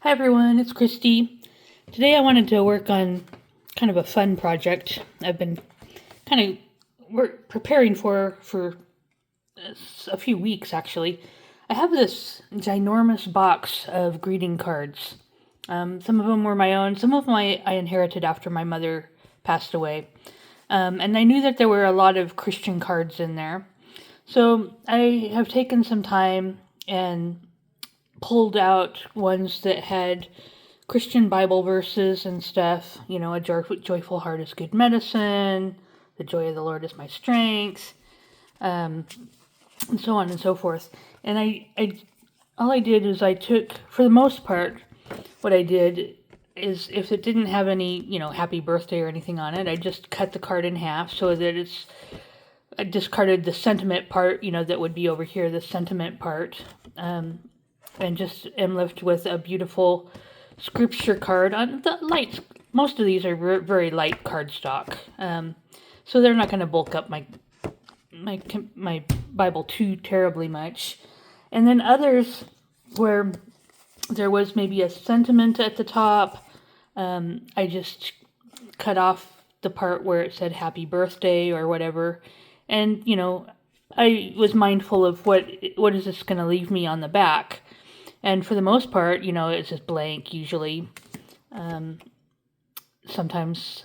Hi everyone, it's Christy. Today I wanted to work on kind of a fun project I've been kind of preparing for a few weeks actually. I have this ginormous box of greeting cards. Some of them were my own, some of them I inherited after my mother passed away. And I knew that there were a lot of Christian cards in there. So I have taken some time and pulled out ones that had Christian Bible verses and stuff. You know, a joyful heart is good medicine, the joy of the Lord is my strength, and so on and so forth. And all I did is I took, for the most part, what I did is if it didn't have any, happy birthday or anything on it, I just cut the card in half so that I discarded the sentiment part, that would be over here, the sentiment part. And just am left with a beautiful scripture card on the light. Most of these are very light cardstock, so they're not going to bulk up my Bible too terribly much. And then others where there was maybe a sentiment at the top, I just cut off the part where it said happy birthday or whatever, and I was mindful of what is this going to leave me on the back. And for the most part, it's just blank usually. Sometimes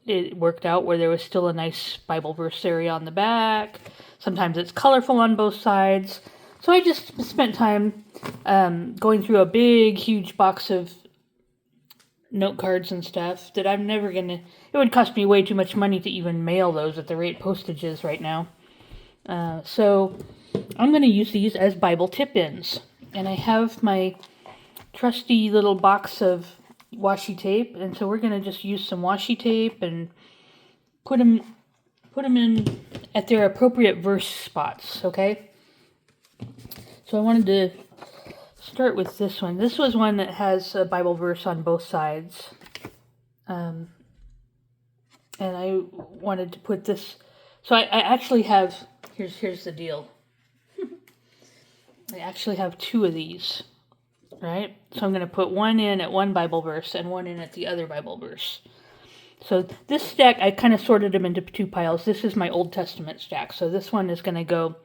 it worked out where there was still a nice Bible verse area on the back. Sometimes it's colorful on both sides. So I just spent time going through a big, huge box of note cards and stuff that I'm never going to... It would cost me way too much money to even mail those at the rate postage is right now. So I'm going to use these as Bible tip-ins. And I have my trusty little box of washi tape, and so we're going to just use some washi tape and put them in at their appropriate verse spots, okay? So I wanted to start with this one. This was one that has a Bible verse on both sides. And I wanted to put this... So I actually have... Here's the deal. I actually have two of these, right? So I'm going to put one in at one Bible verse and one in at the other Bible verse. So this stack, I kind of sorted them into two piles. This is my Old Testament stack. So this one is going to go,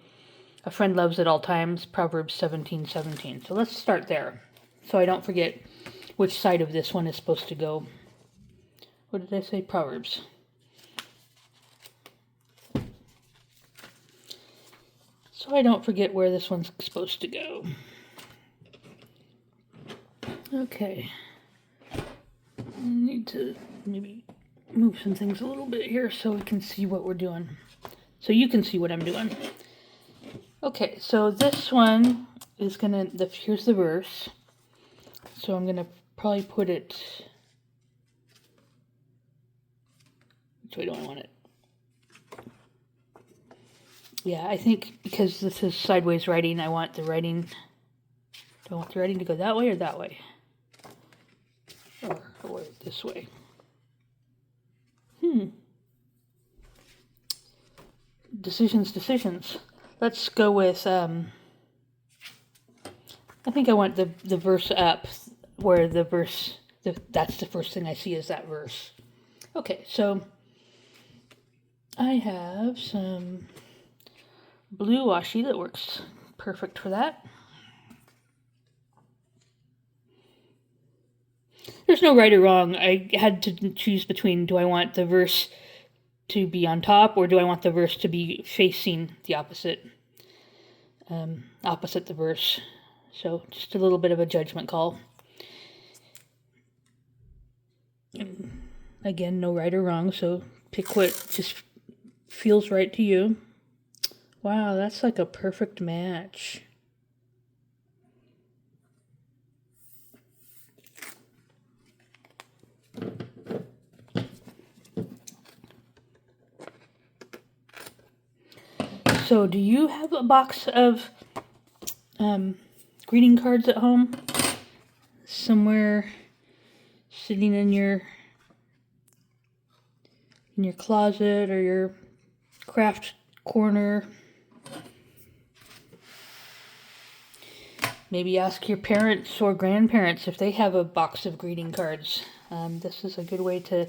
a friend loves at all times, Proverbs 17:17. So let's start there, so I don't forget which side of this one is supposed to go. What did I say? Proverbs. So I don't forget where this one's supposed to go. Okay. I need to maybe move some things a little bit here so we can see what we're doing. So you can see what I'm doing. Okay, so this one is here's the verse. So I'm gonna probably put it, which way do I want it? Yeah, I think because this is sideways writing, I want the writing... Do I want the writing to go that way or that way? Or this way? Decisions. Let's go with, I think I want the verse up, where the verse... that's the first thing I see is that verse. Okay, so I have some blue washi that works perfect for that. There's no right or wrong. I had to choose between, do I want the verse to be on top or do I want the verse to be facing the opposite the verse. So just a little bit of a judgment call. Again, no right or wrong, so pick what just feels right to you. Wow, that's like a perfect match. So, do you have a box of greeting cards at home? Somewhere sitting in your closet or your craft corner? Maybe ask your parents or grandparents if they have a box of greeting cards. This is a good way to...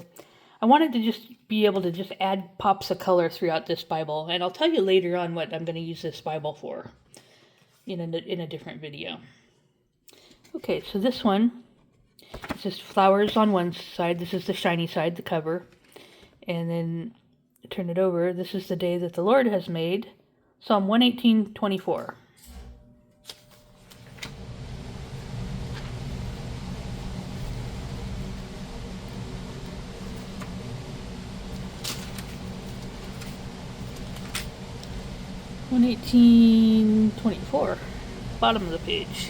I wanted to just be able to just add pops of color throughout this Bible, and I'll tell you later on what I'm going to use this Bible for in a different video. Okay, so this one, it's just flowers on one side. This is the shiny side, the cover. And then turn it over. This is the day that the Lord has made. Psalm 118:24. $118.24, bottom of the page.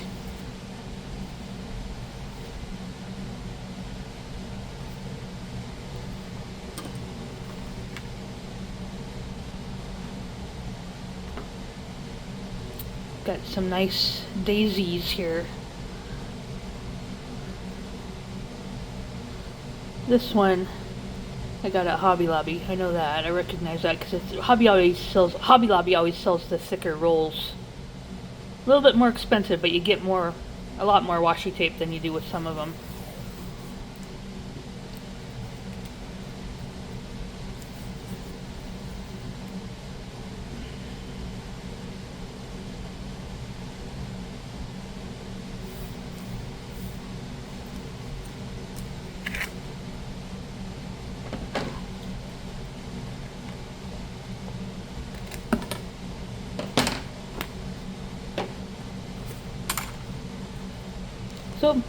Got some nice daisies here. This one I got at Hobby Lobby. I know that. I recognize that because Hobby Lobby always sells the thicker rolls. A little bit more expensive, but you get a lot more washi tape than you do with some of them. So,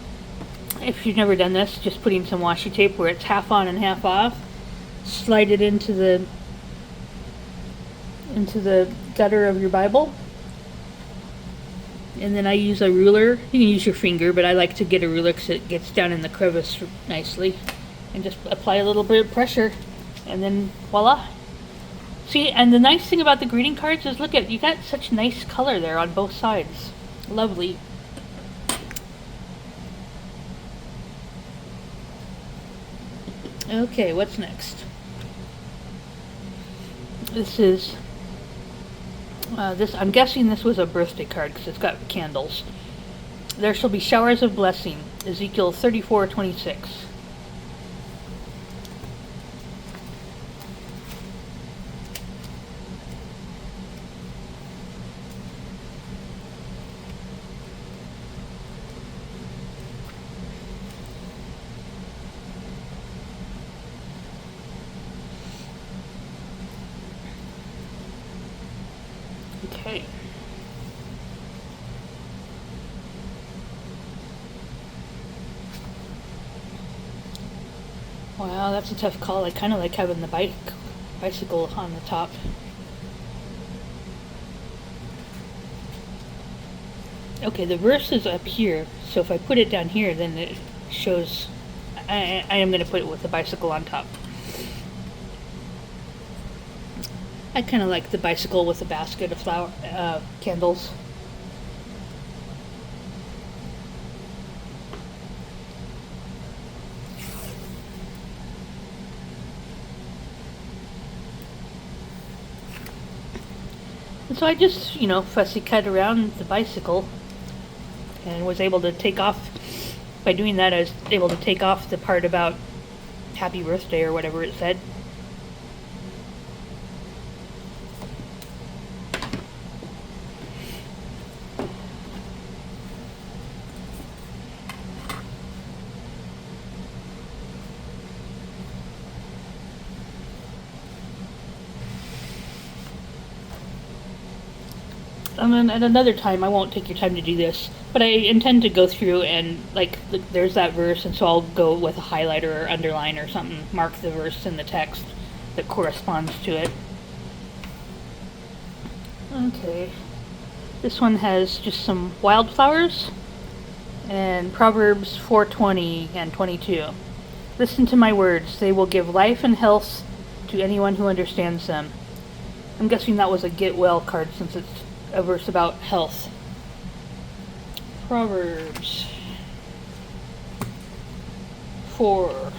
if you've never done this, just putting some washi tape where it's half on and half off, slide it into the gutter of your Bible, and then I use a ruler. You can use your finger, but I like to get a ruler because it gets down in the crevice nicely, and just apply a little bit of pressure, and then voila. See, and the nice thing about the greeting cards is, look at, you got such nice color there on both sides. Lovely. Okay, what's next? This is, I'm guessing this was a birthday card because it's got candles. There shall be showers of blessing, Ezekiel 34:26. Okay. Wow, that's a tough call. I kind of like having the bicycle on the top. Okay, the verse is up here, so if I put it down here, then it shows I am going to put it with the bicycle on top. I kind of like the bicycle with a basket of candles. And so I just, fussy cut around the bicycle and was able to take off. By doing that, I was able to take off the part about happy birthday or whatever it said. And then at another time, I won't take your time to do this, but I intend to go through and, there's that verse, and so I'll go with a highlighter or underline or something, mark the verse in the text that corresponds to it. Okay. This one has just some wildflowers and Proverbs 4:20 and 22. Listen to my words. They will give life and health to anyone who understands them. I'm guessing that was a get well card since it's a verse about health. Proverbs 4.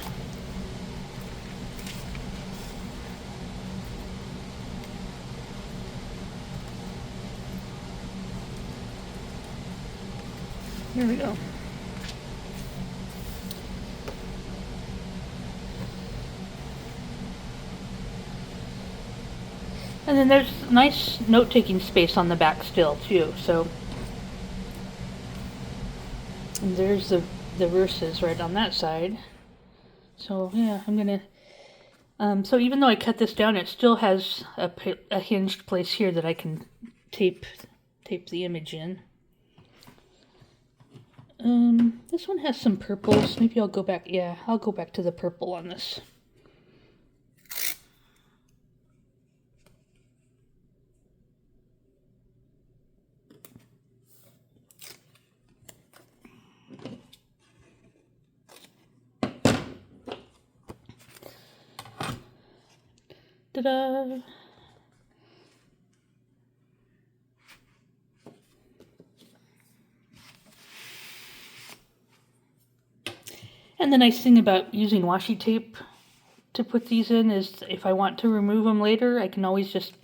Here we go. And then there's nice note-taking space on the back still, too, so. And there's the verses right on that side. So, yeah, I'm gonna. So even though I cut this down, it still has a hinged place here that I can tape the image in. This one has some purples. Maybe I'll go back. Yeah, I'll go back to the purple on this. Ta-da! And the nice thing about using washi tape to put these in is if I want to remove them later, I can always just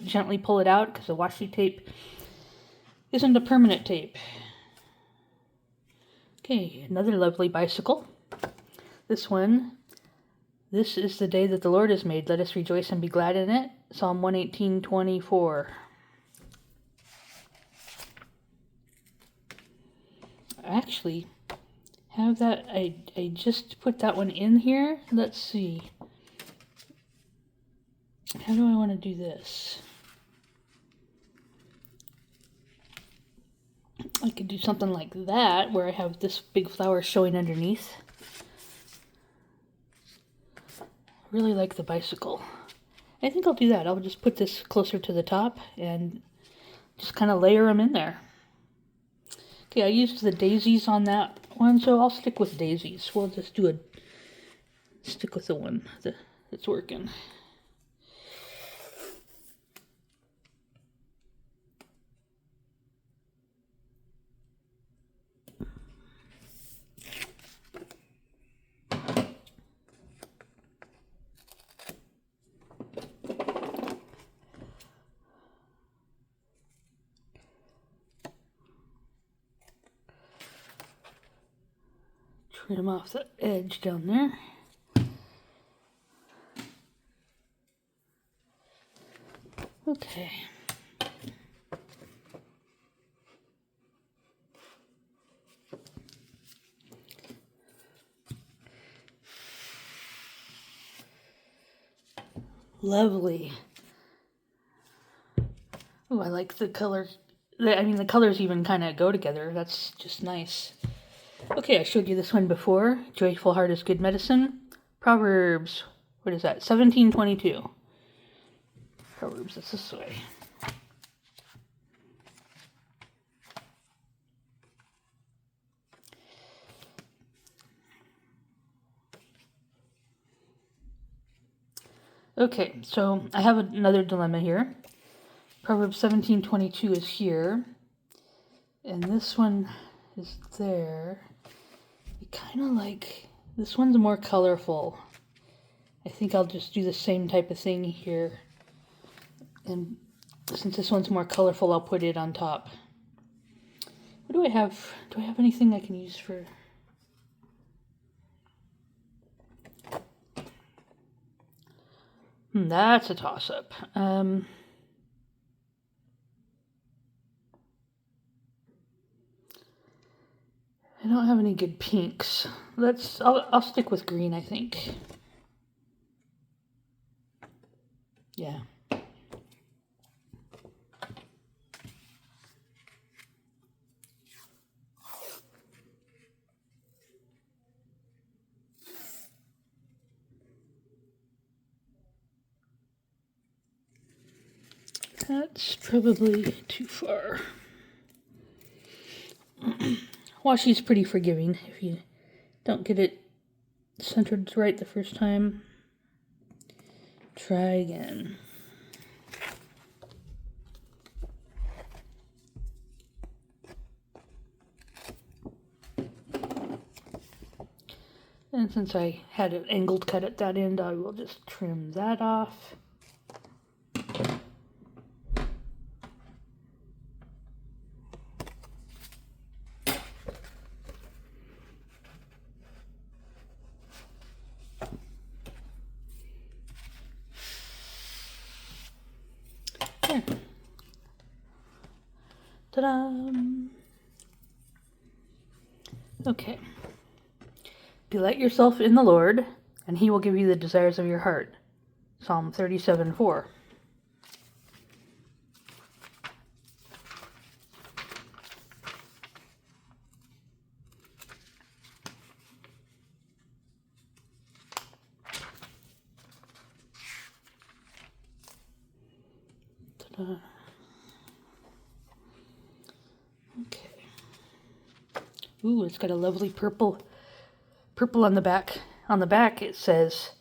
gently pull it out, because the washi tape isn't a permanent tape. Okay, another lovely bicycle. This one. This is the day that the Lord has made. Let us rejoice and be glad in it. Psalm 118:24. I actually have that. I just put that one in here. Let's see. How do I want to do this? I could do something like that, where I have this big flower showing underneath. Really like the bicycle. I think I'll do that. I'll just put this closer to the top and just kind of layer them in there. Okay, I used the daisies on that one, so I'll stick with daisies. We'll just stick with the one that's working. Trim off the edge down there. Okay. Lovely. Oh, I like the color. I mean, the colors even kind of go together. That's just nice. Okay, I showed you this one before. Joyful heart is good medicine. Proverbs, what is that? 17:22. Proverbs, it's this way. Okay, so I have another dilemma here. Proverbs 17:22 is here, and this one is there. I kind of like, this one's more colorful. I think I'll just do the same type of thing here. And since this one's more colorful, I'll put it on top. What do I have? Do I have anything I can use for... That's a toss-up. I don't have any good pinks. I'll stick with green, I think. Yeah. That's probably too far. Washi's pretty forgiving if you don't get it centered right the first time. Try again. And since I had an angled cut at that end, I will just trim that off. Ta-da! Okay. Delight yourself in the Lord, and he will give you the desires of your heart. Psalm 37:4. Ta-da. Okay. Ooh, it's got a lovely purple on the back. On the back it says,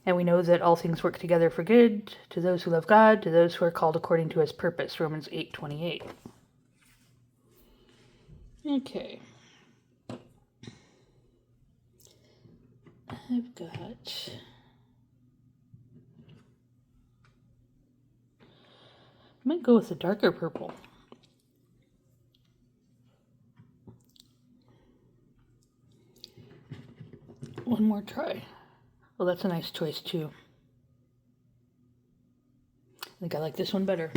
and we know that all things work together for good to those who love God, to those who are called according to his purpose. Romans 8:28. Okay. I've got I might go with the darker purple. One more try. Well, that's a nice choice too. I think I like this one better.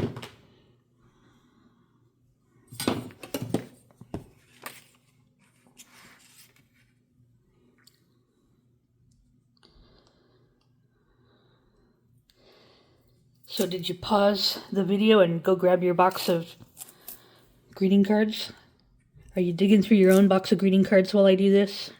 So did you pause the video and go grab your box of greeting cards? Are you digging through your own box of greeting cards while I do this?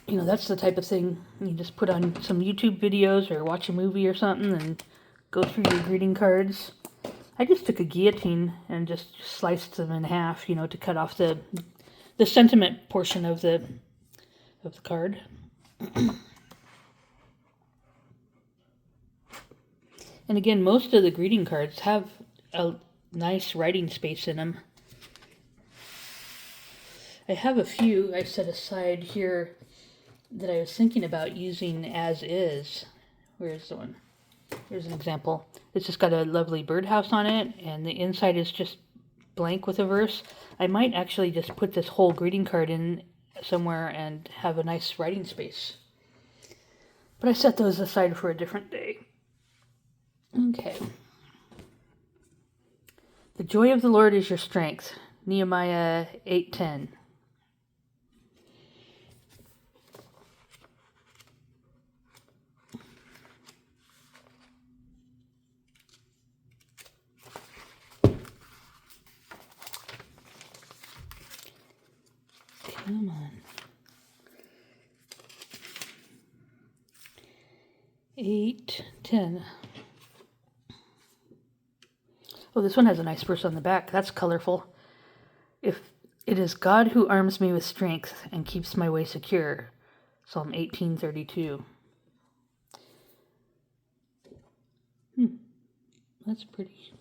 You know, that's the type of thing you just put on some YouTube videos or watch a movie or something and go through your greeting cards. I just took a guillotine and just sliced them in half, you know, to cut off the sentiment portion of the card. And again, most of the greeting cards have a nice writing space in them. I have a few I set aside here that I was thinking about using as is. Where's the one? Here's an example. It's just got a lovely birdhouse on it, and the inside is just blank with a verse. I might actually just put this whole greeting card in somewhere and have a nice writing space. But I set those aside for a different day. Okay. The joy of the Lord is your strength. Nehemiah 8:10. Come on. 8:10. Oh, this one has a nice verse on the back. That's colorful. If it is God who arms me with strength and keeps my way secure. Psalm 18:32. That's pretty.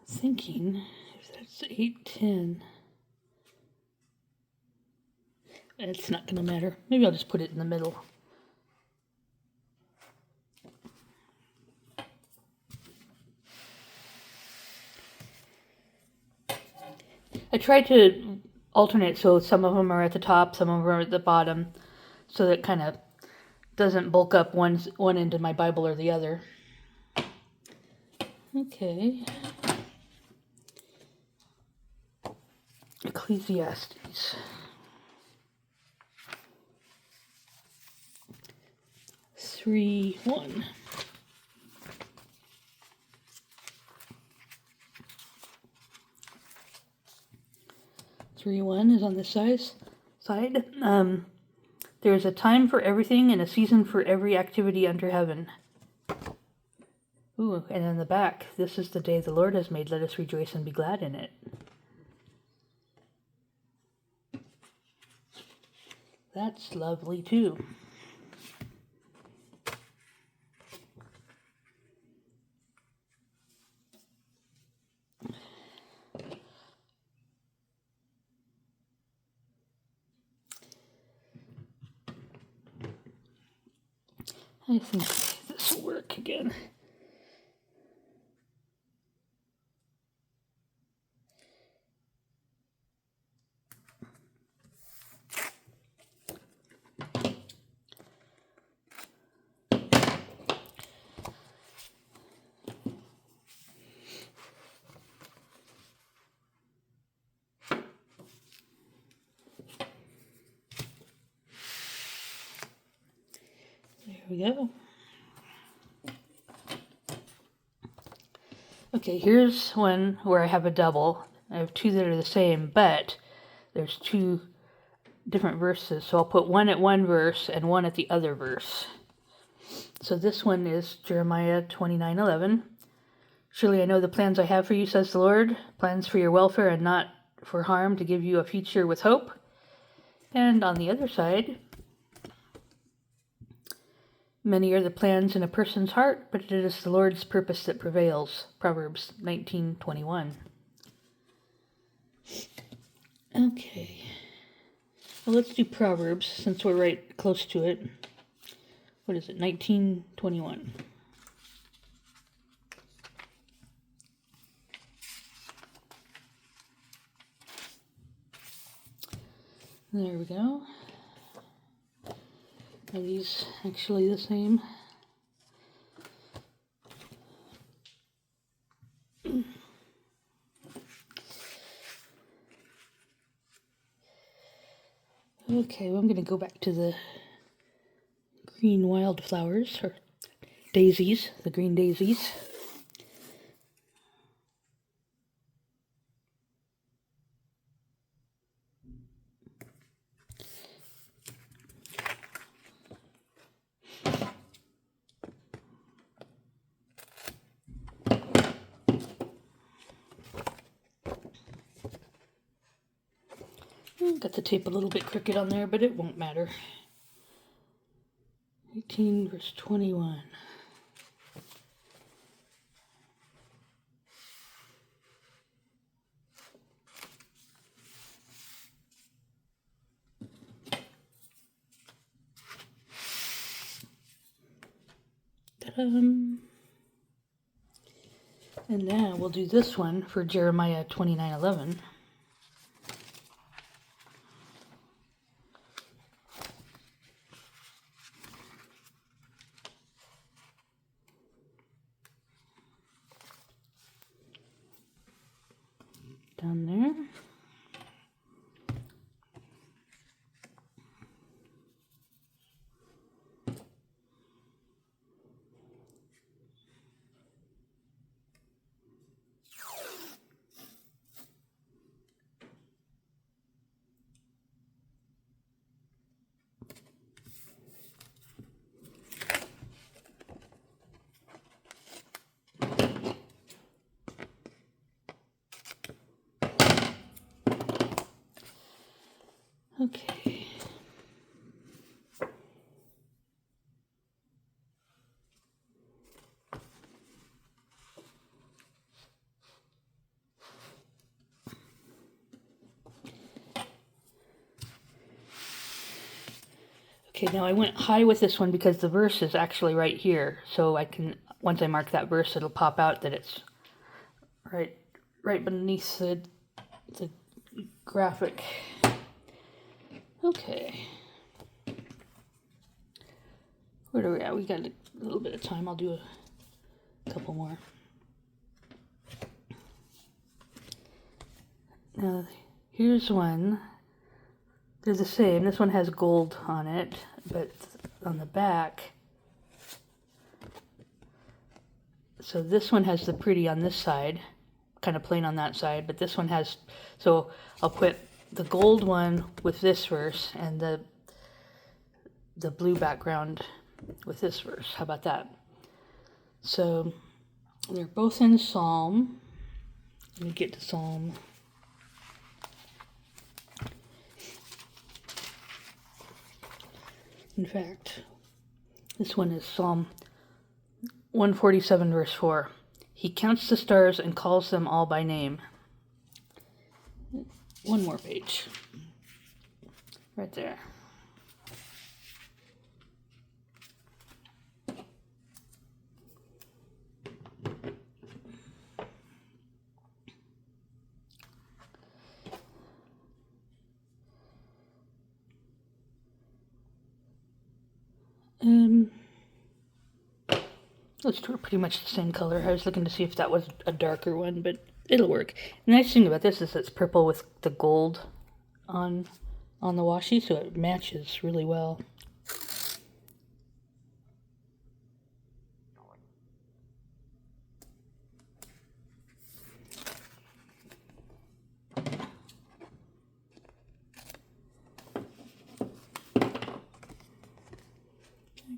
Thinking if that's 8:10, it's not going to matter. Maybe I'll just put it in the middle. I try to alternate so some of them are at the top, some of them are at the bottom, so that it kind of doesn't bulk up one end of my Bible or the other. Okay. Ecclesiastes. 3:1. Is on this side. There is a time for everything and a season for every activity under heaven. Ooh, and in the back, this is the day the Lord has made. Let us rejoice and be glad in it. That's lovely too. I think this will work again. There we go. Okay, here's one where I have a double. I have two that are the same, but there's two different verses. So I'll put one at one verse and one at the other verse. So this one is Jeremiah 29:11. Surely I know the plans I have for you, says the Lord, plans for your welfare and not for harm, to give you a future with hope. And on the other side, many are the plans in a person's heart, but it is the Lord's purpose that prevails. Proverbs 19:21. Okay. Well, let's do Proverbs since we're right close to it. What is it? 19:21. There we go. Are these actually the same? Okay, well, I'm going to go back to the green wildflowers, or daisies, the green daisies. Got the tape a little bit crooked on there, but it won't matter. 18 verse 21. Ta-da! And now we'll do this one for Jeremiah 29:11. Down there. Okay. Okay, now I went high with this one because the verse is actually right here. So I can, once I mark that verse, it'll pop out that it's right beneath the graphic. Okay. Where are we at? We got a little bit of time. I'll do a couple more. Now, here's one. They're the same. This one has gold on it, but on the back. So this one has the pretty on this side, kind of plain on that side, but this one has, so I'll put the gold one with this verse and the blue background with this verse. How about that? So They're both in Psalm. Let me get to Psalm. In fact, this one is Psalm 147, verse 4. He counts the stars and calls them all by name. One more page. Right there. Those two are pretty much the same color. I was looking to see if that was a darker one, but it'll work. The nice thing about this is it's purple with the gold on the washi, so it matches really well.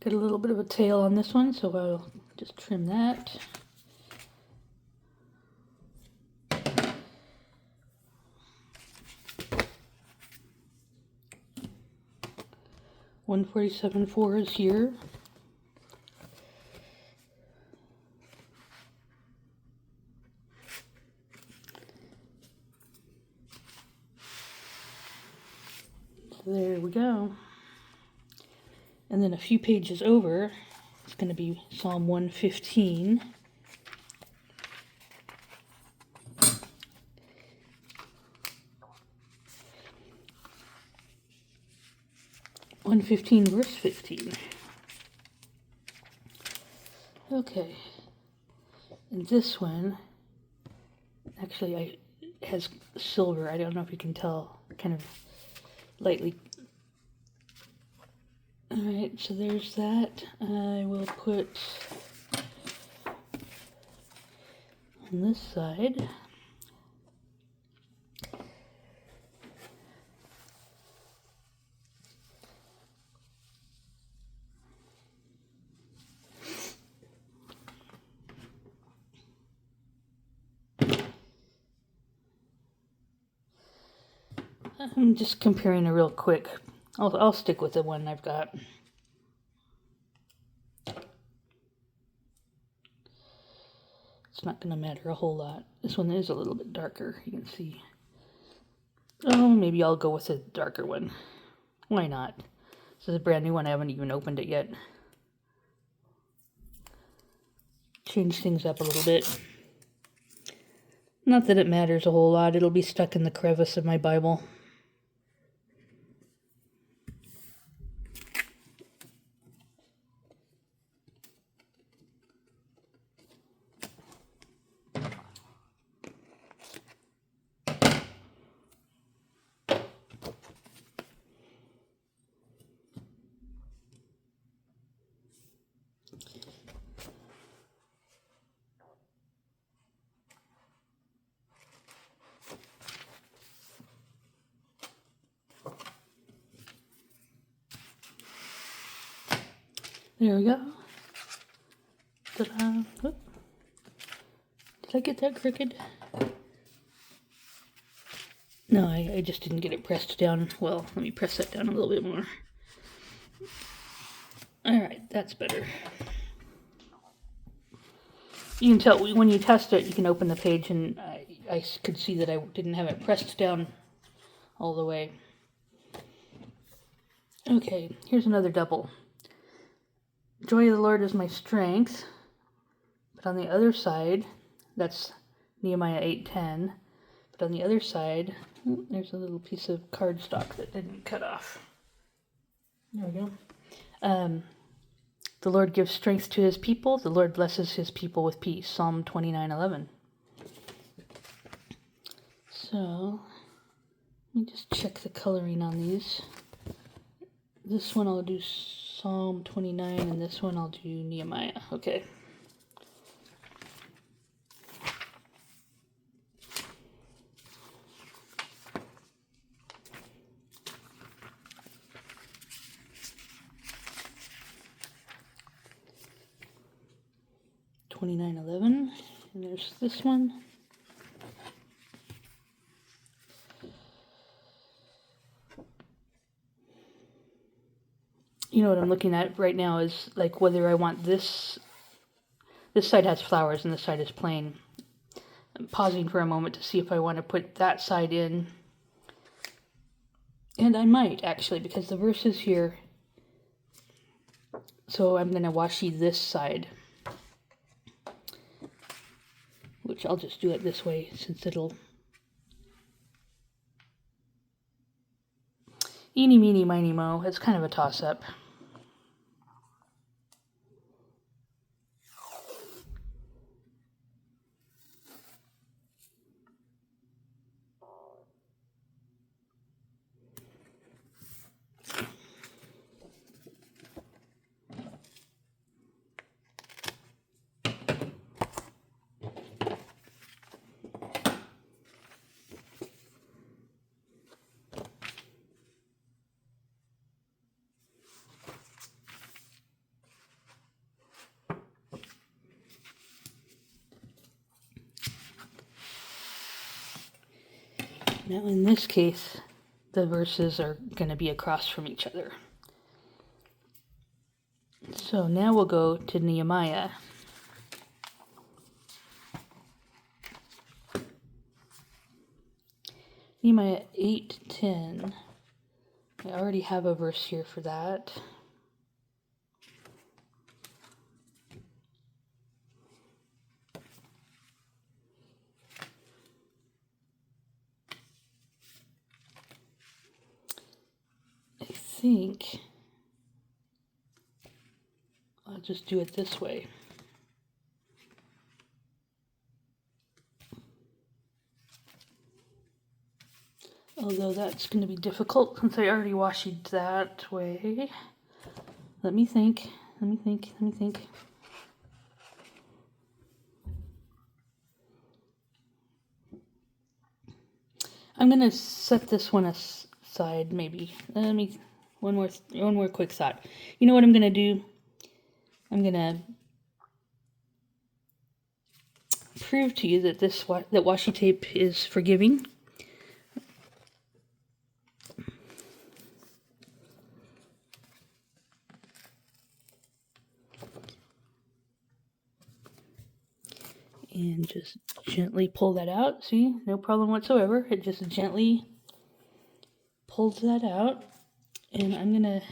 Got a little bit of a tail on this one, so I'll just trim that. $147.4 is here. So there we go. And then a few pages over, it's going to be Psalm 115. Verse 15. Okay. And this one, actually, has silver. I don't know if you can tell, kind of lightly. Alright, so there's that. I will put on this side. I'm just comparing a real quick. I'll stick with the one I've got. It's not going to matter a whole lot. This one is a little bit darker, you can see. Oh, maybe I'll go with a darker one. Why not? This is a brand new one. I haven't even opened it yet. Change things up a little bit. Not that it matters a whole lot. It'll be stuck in the crevice of my Bible. There we go. Ta-da. Did I get that crooked? No, I just didn't get it pressed down. Well, let me press that down a little bit more. Alright, that's better. You can tell when you test it, you can open the page, and I could see that I didn't have it pressed down all the way. Okay, here's another double. Joy of the Lord is my strength. But on the other side, that's Nehemiah 8:10. But on the other side, there's a little piece of cardstock that didn't cut off. There we go. The Lord gives strength to his people. The Lord blesses his people with peace. Psalm 29:11. So, let me just check the coloring on these. This one I'll do Psalm 29, and this one I'll do Nehemiah. Okay. 29:11. And there's this one. You know what I'm looking at right now is like whether I want this side has flowers and this side is plain. I'm pausing for a moment to see if I want to put that side in. And I might actually, because the verse is here. So I'm going to washi this side. Which I'll just do it this way since it'll... Eeny, meeny, miny, mo. It's kind of a toss-up. Now in this case, the verses are going to be across from each other. So now we'll go to Nehemiah. Nehemiah 8:10. I already have a verse here for that. I think I'll just do it this way. Although that's going to be difficult since I already washed that way. Let me think. I'm going to set this one aside maybe. One more quick thought. You know what I'm going to do? I'm going to prove to you that that washi tape is forgiving. And just gently pull that out. See, no problem whatsoever. It just gently pulls that out. And I'm gonna.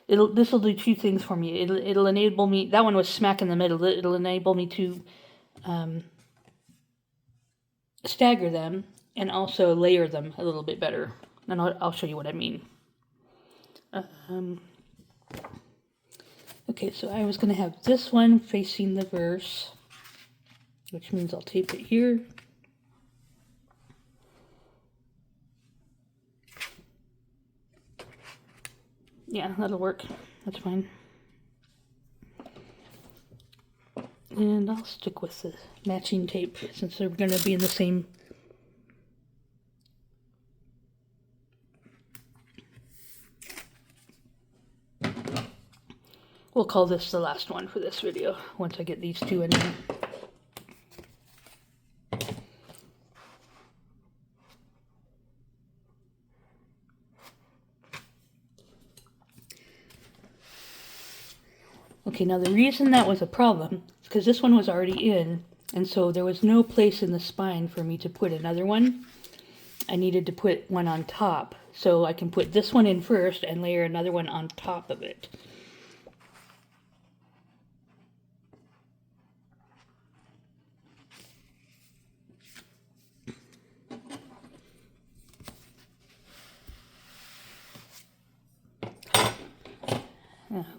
This will do two things for me. It'll enable me. That one was smack in the middle. It'll enable me to stagger them and also layer them a little bit better. And I'll show you what I mean. Okay, so I was going to have this one facing the verse, which means I'll tape it here. Yeah, that'll work. That's fine. And I'll stick with the matching tape since they're going to be in the same. We'll call this the last one for this video once I get these two in there. Okay, now the reason that was a problem is because this one was already in, and so there was no place in the spine for me to put another one. I needed to put one on top, so I can put this one in first and layer another one on top of it.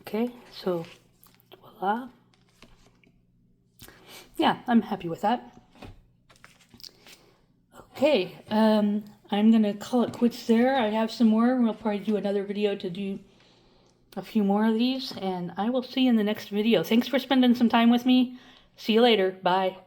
Okay, so voila. Yeah, I'm happy with that. Okay, I'm going to call it quits there. I have some more. We'll probably do another video to do a few more of these, and I will see you in the next video. Thanks for spending some time with me. See you later. Bye.